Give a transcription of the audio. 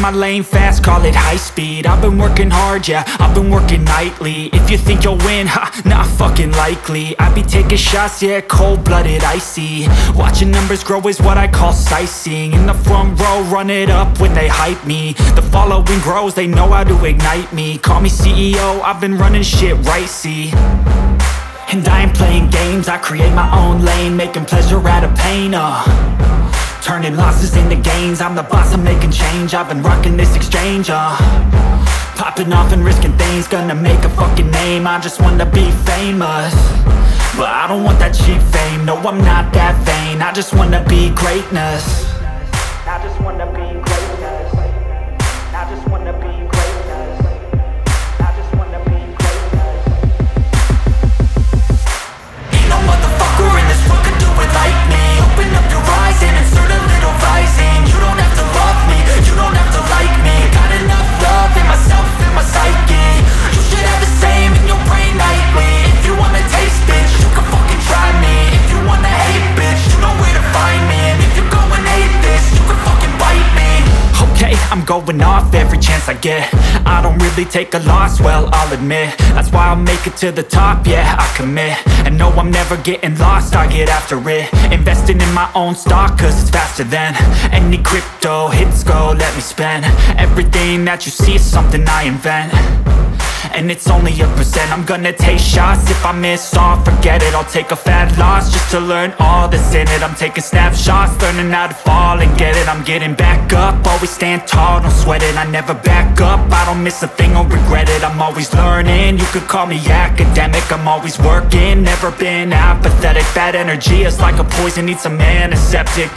my lane fast, call it high speed. I've been working hard, yeah, I've been working nightly. If you think you'll win, ha, not fucking likely. I be taking shots, yeah, cold-blooded, icy. Watching numbers grow is what I call sightseeing. In the front row, run it up when they hype me. The following grows, they know how to ignite me. Call me CEO, I've been running shit right, see. And I ain't playing games, I create my own lane, making pleasure out of pain, turning losses into gains. I'm the boss, I'm making change. I've been rocking this exchange, popping off and risking things. Gonna make a fucking name, I just wanna be famous. But I don't want that cheap fame, no I'm not that vain. I just wanna be greatness. I just wanna be greatness. I just wanna be greatness. I just wanna be greatness. Ain't no motherfucker in this world could do it like me. Open up your eyes and insert a little rising. You don't have to love me, you don't have to like me. Got enough love in myself, in my psyche. You should have the same in your brain nightly. If you wanna taste, bitch, you can fucking try me. If you wanna hate, bitch, you know where to find me. And if you're going hate this, you can fucking bite me. Okay, I'm going off every chance I get. I don't really take a loss, well, I'll admit. That's why I'll make it to the top, yeah, I commit. And no, I'm never getting lost, I get after it. Investing in my own stock, cause it's faster than any crypto hits go, let me spend. Everything that you see is something I invent. And it's only a percent. I'm gonna take shots. If I miss all, forget it. I'll take a fat loss just to learn all that's in it. I'm taking snapshots, learning how to fall and get it. I'm getting back up, always stand tall, don't sweat it. I never back up, I don't miss a thing or regret it. I'm always learning, you could call me academic. I'm always working, never been apathetic. Bad energy is like a poison, needs some antiseptic.